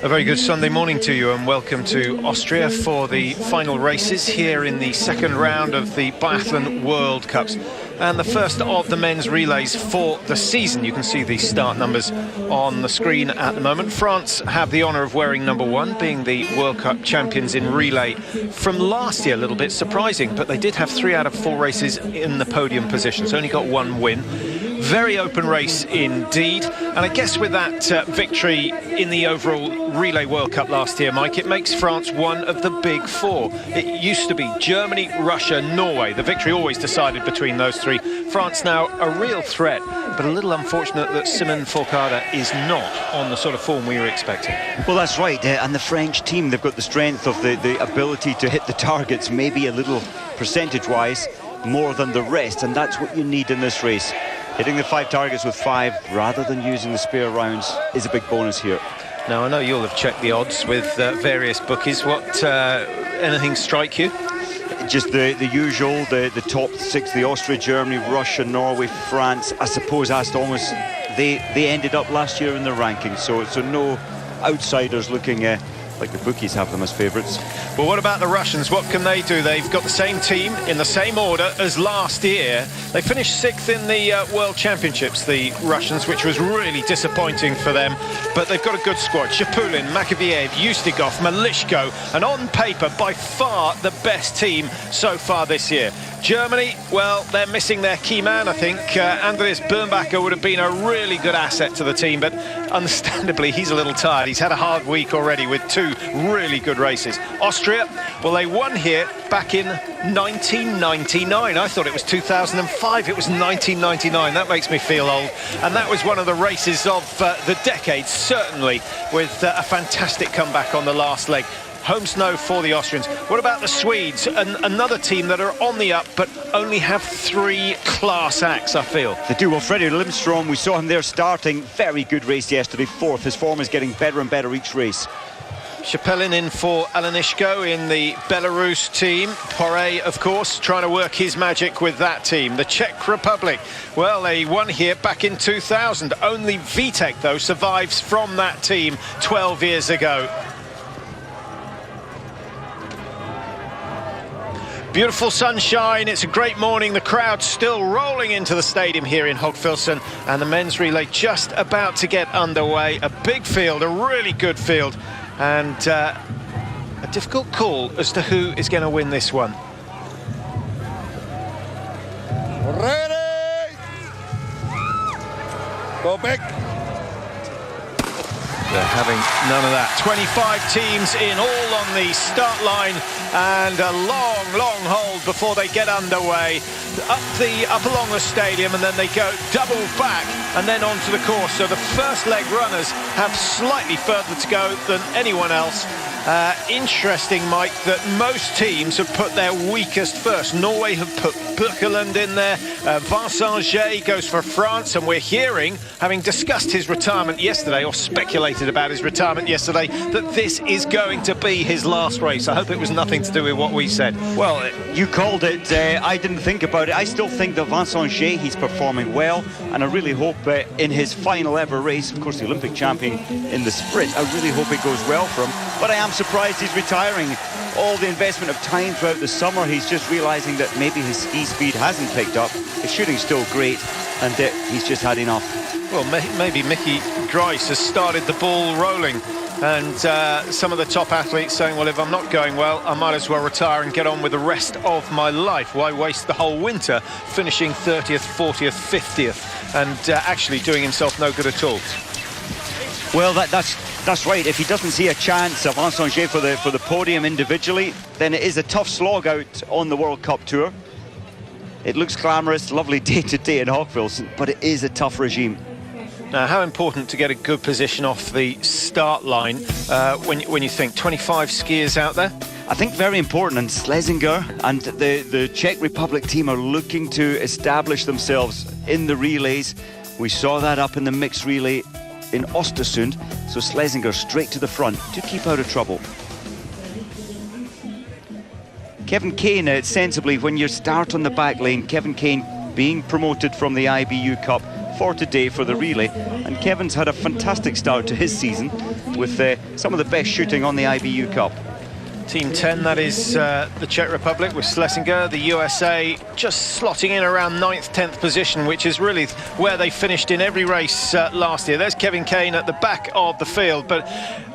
A very good Sunday morning to you and welcome to Austria for the final races here in the second round of the Biathlon World Cups and the first of the men's relays for the season. You can see the start numbers on the screen at the moment. France have the honour of wearing number 1, being the World Cup champions in relay from last year. A little bit surprising, but they did have 3 out of 4 races in the podium positions. Only got 1 win. Very open race indeed, and I guess with that victory in the overall Relay World Cup last year, Mike, it makes France one of the big 4. It used to be Germany, Russia, Norway. The victory always decided between those 3. France now a real threat, but a little unfortunate that Simon Fourcade is not on the sort of form we were expecting. Well, that's right, and the French team, they've got the strength of the ability to hit the targets, maybe a little percentage-wise more than the rest, and that's what you need in this race. Hitting the 5 targets with 5 rather than using the spare rounds is a big bonus here. Now, I know you'll have checked the odds with various bookies. What, anything strike you? Just the usual, the top 6, the Austria, Germany, Russia, Norway, France. I suppose that's almost, they ended up last year in the rankings, so no outsiders looking like the bookies have them as favourites. Well, what about the Russians? What can they do? They've got the same team in the same order as last year. They finished 6th in the World Championships, the Russians, which was really disappointing for them. But they've got a good squad. Shapulin, Makoviev, Ustikov, Malishko, and on paper, by far the best team so far this year. Germany, well, they're missing their key man, I think. Andreas Birnbacher would have been a really good asset to the team, but understandably, he's a little tired. He's had a hard week already with 2 really good races. Austria, well, they won here back in 1999. I thought it was 2005. It was 1999. That makes me feel old. And that was one of the races of the decade, certainly, with a fantastic comeback on the last leg. Home snow for the Austrians. What about the Swedes? Another team that are on the up, but only have 3 class acts, I feel. They do. Well, Freddie Lindstrom, we saw him there starting. Very good race yesterday, 4th. His form is getting better and better each race. Shapelin in for Alanishko in the Belarus team. Poirier, of course, trying to work his magic with that team. The Czech Republic, well, they won here back in 2000. Only Vitek, though, survives from that team 12 years ago. Beautiful sunshine, it's a great morning. The crowd's still rolling into the stadium here in Hochfilzen, and the men's relay just about to get underway. A big field, a really good field, and a difficult call as to who is going to win this one. Ready! Go back! They're having none of that. 25 teams in, all on the start line, and a long hold before they get underway. Up along the stadium, and then they go double back and then onto the course. So the first leg runners have slightly further to go than anyone else. Interesting, Mike, that most teams have put their weakest first. Norway have put Birkeland in there. Vincent Gey goes for France, and we're hearing, having discussed his retirement yesterday, or speculated about his retirement yesterday, that this is going to be his last race. I hope it was nothing to do with what we said. Well, you called it. I didn't think about it. I still think that Vincent Gey, he's performing well, and I really hope in his final ever race, of course the Olympic champion in the sprint, I really hope it goes well for him. But I am surprised he's retiring. All the investment of time throughout the summer, he's just realizing that maybe his ski speed hasn't picked up. His shooting's still great, and he's just had enough. Well, maybe Mickey Grice has started the ball rolling, and some of the top athletes saying, well, if I'm not going well, I might as well retire and get on with the rest of my life. Why waste the whole winter finishing 30th, 40th, 50th, and actually doing himself no good at all? Well, that's right. If he doesn't see a chance of Vincent Gey for the podium individually, then it is a tough slog out on the World Cup Tour. It looks glamorous, lovely day-to-day in Hochfilzen, but it is a tough regime. Now, how important to get a good position off the start line when you think 25 skiers out there? I think very important, and Schlesinger and the Czech Republic team are looking to establish themselves in the relays. We saw that up in the mixed relay in Östersund, so Schlesinger straight to the front to keep out of trouble. Kevin Kane, sensibly, when you start on the back lane, Kevin Kane being promoted from the IBU Cup, for today for the relay. And Kevin's had a fantastic start to his season with some of the best shooting on the IBU Cup. Team 10, that is the Czech Republic with Schlesinger. The USA just slotting in around 9th, 10th position, which is really where they finished in every race last year. There's Kevin Kane at the back of the field, but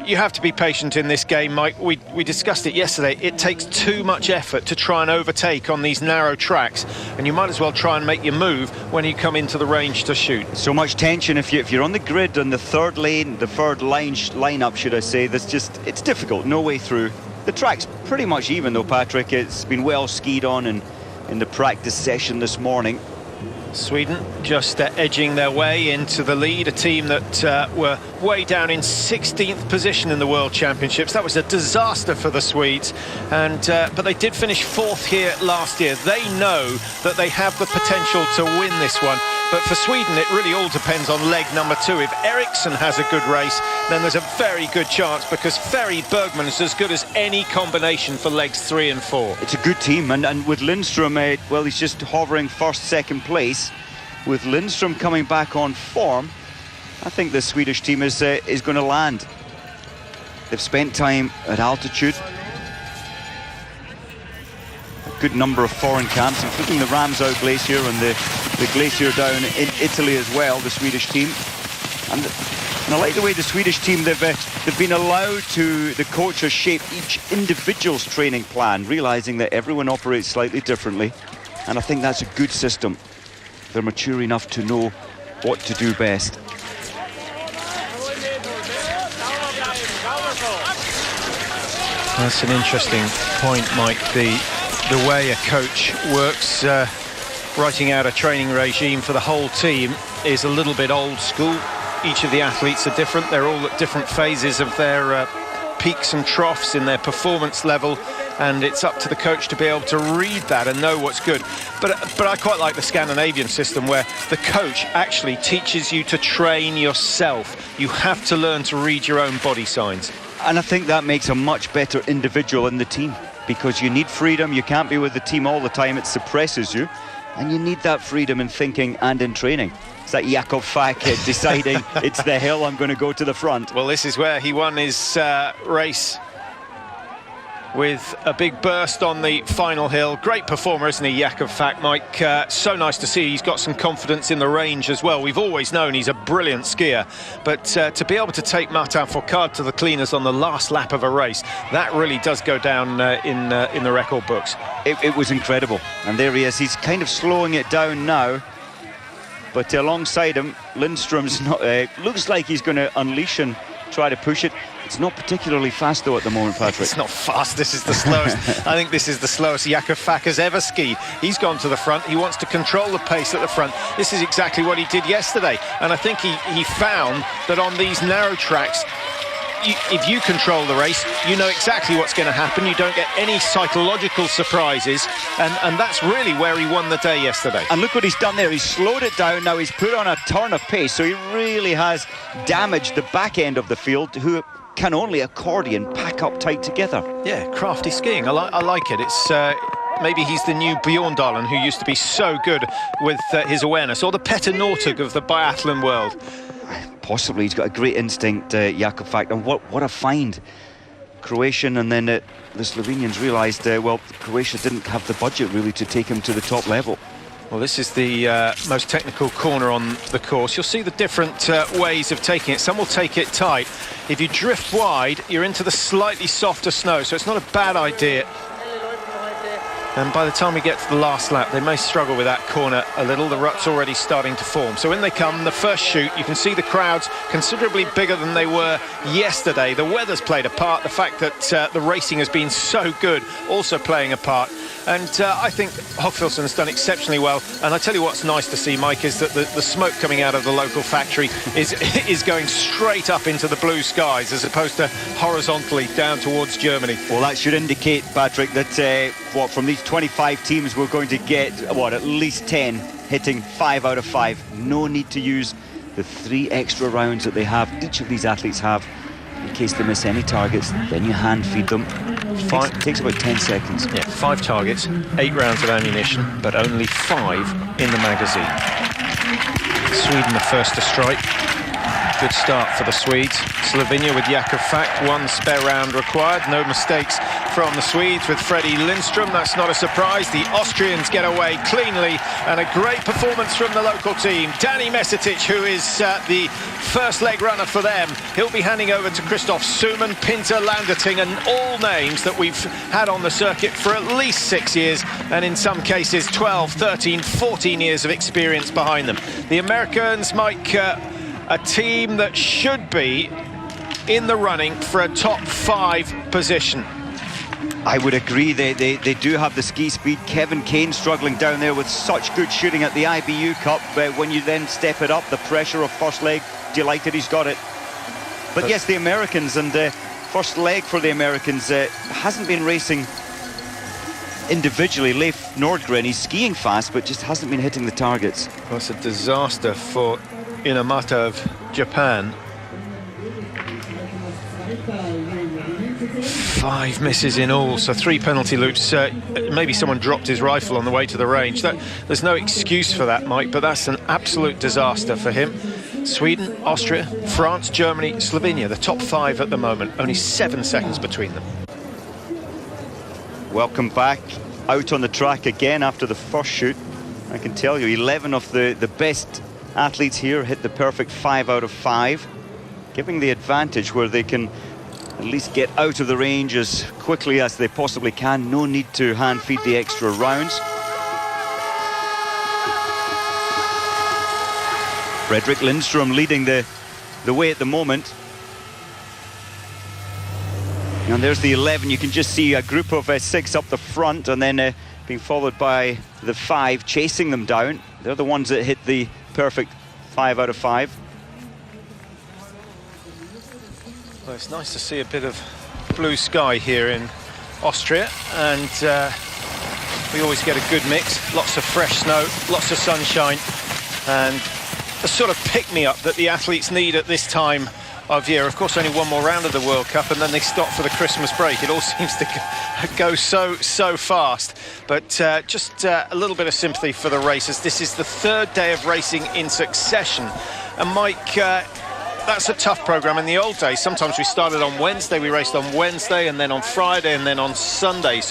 you have to be patient in this game, Mike. We discussed it yesterday. It takes too much effort to try and overtake on these narrow tracks, and you might as well try and make your move when you come into the range to shoot. So much tension if you're on the grid on the third lane, the third lineup, should I say. It's difficult, no way through. The track's pretty much even though, Patrick. It's been well skied on in the practice session this morning. Sweden just edging their way into the lead, a team that were way down in 16th position in the World Championships. That was a disaster for the Swedes, and but they did finish 4th here last year. They know that they have the potential to win this one, but for Sweden it really all depends on leg number 2. If Eriksson has a good race, then there's a very good chance, because Ferry Bergman is as good as any combination for legs 3 and 4. It's a good team, and with Lindstrom, well, he's just hovering first, second place. With Lindstrom coming back on form, I think the Swedish team is going to land. They've spent time at altitude. A good number of foreign camps, including the Ramsau Glacier and the glacier down in Italy as well, the Swedish team. And I like the way the Swedish team, they've been allowed to, the coach has shaped each individual's training plan, realizing that everyone operates slightly differently. And I think that's a good system. They're mature enough to know what to do best. That's an interesting point, Mike. The way a coach works, writing out a training regime for the whole team, is a little bit old school. Each of the athletes are different. They're all at different phases of their peaks and troughs in their performance level, and it's up to the coach to be able to read that and know what's good. But I quite like the Scandinavian system, where the coach actually teaches you to train yourself. You have to learn to read your own body signs. And I think that makes a much better individual in the team, because you need freedom. You can't be with the team all the time. It suppresses you, and you need that freedom in thinking and in training. It's like Jakob Falk deciding it's the hill, I'm going to go to the front. Well, this is where he won his race with a big burst on the final hill. Great performer, isn't he, Jakob Falk, Mike? So nice to see he's got some confidence in the range as well. We've always known he's a brilliant skier, but to be able to take Martin Fourcade to the cleaners on the last lap of a race, that really does go down in the record books. It was incredible, and there he is. He's kind of slowing it down now, but alongside him, Lindstrom's not. Looks like he's going to unleash and try to push it. It's not particularly fast though at the moment, Patrick. It's not fast. This is the slowest. I think this is the slowest Jakob Falk has ever skied. He's gone to the front. He wants to control the pace at the front. This is exactly what he did yesterday, and I think he found that on these narrow tracks, if you control the race, you know exactly what's going to happen. You don't get any psychological surprises, and that's really where he won the day yesterday. And look what he's done there. He's slowed it down. Now he's put on a turn of pace, so he really has damaged the back end of the field, who can only accordion pack up tight together. Yeah, crafty skiing. I like it. It's maybe he's the new Bjorndalen, who used to be so good with his awareness, or the Petter Northug of the biathlon world. Possibly. He's got a great instinct, Jakob Falk, and what a find. Croatian, and then the Slovenians realised, well, Croatia didn't have the budget really to take him to the top level. Well, this is the most technical corner on the course. You'll see the different ways of taking it. Some will take it tight. If you drift wide, you're into the slightly softer snow, so it's not a bad idea. And by the time we get to the last lap, they may struggle with that corner a little. The rut's already starting to form. So when they come, the first shoot, you can see the crowds considerably bigger than they were yesterday. The weather's played a part. The fact that the racing has been so good also playing a part. And I think Hochfilzen has done exceptionally well. And I tell you what's nice to see, Mike, is that the smoke coming out of the local factory is going straight up into the blue skies, as opposed to horizontally down towards Germany. Well, that should indicate, Patrick, that from these 25 teams, we're going to get, at least 10 hitting 5 out of 5. No need to use the 3 extra rounds that they have, each of these athletes have, in case they miss any targets. Then you hand feed them. It takes about 10 seconds. Yeah, 5 targets, 8 rounds of ammunition, but only 5 in the magazine. Sweden the first to strike. Good start for the Swedes. Slovenia with Jakub Fakt, 1 spare round required. No mistakes from the Swedes with Freddie Lindström. That's not a surprise. The Austrians get away cleanly, and a great performance from the local team. Dani Mesetic, who is the first leg runner for them, he'll be handing over to Christoph Suman, Pinter, Landerting, and all names that we've had on the circuit for at least 6 years, and in some cases 12, 13, 14 years of experience behind them. The Americans, Mike, a team that should be in the running for a top 5 position. I would agree, they do have the ski speed. Kevin Kane struggling down there with such good shooting at the IBU Cup. When you then step it up, the pressure of first leg, delighted he's got it. But yes, the Americans, and first leg for the Americans hasn't been racing individually. Leif Nordgren, he's skiing fast, but just hasn't been hitting the targets. Well, it's a disaster for Inamata of Japan. 5 misses in all, so 3 penalty loops. Maybe someone dropped his rifle on the way to the range. There's no excuse for that, Mike, but that's an absolute disaster for him. Sweden, Austria, France, Germany, Slovenia, the top 5 at the moment. Only 7 seconds between them. Welcome back out on the track again after the first shoot. I can tell you, 11 of the best athletes here hit the perfect 5 out of 5, giving the advantage where they can at least get out of the range as quickly as they possibly can. No need to hand feed the extra rounds. Fredrik Lindström leading the way at the moment. And there's the 11. You can just see a group of 6 up the front, and then being followed by the 5 chasing them down. They're the ones that hit the perfect 5 out of 5. Well, it's nice to see a bit of blue sky here in Austria, and we always get a good mix. Lots of fresh snow, lots of sunshine, and the sort of pick-me-up that the athletes need at this time of year. Of course, only one more round of the World Cup, and then they stop for the Christmas break. It all seems to go so fast. But just a little bit of sympathy for the racers. This is the 3rd day of racing in succession. And Mike, that's a tough program. In the old days, sometimes we started on Wednesday, we raced on Wednesday, and then on Friday, and then on Sunday. So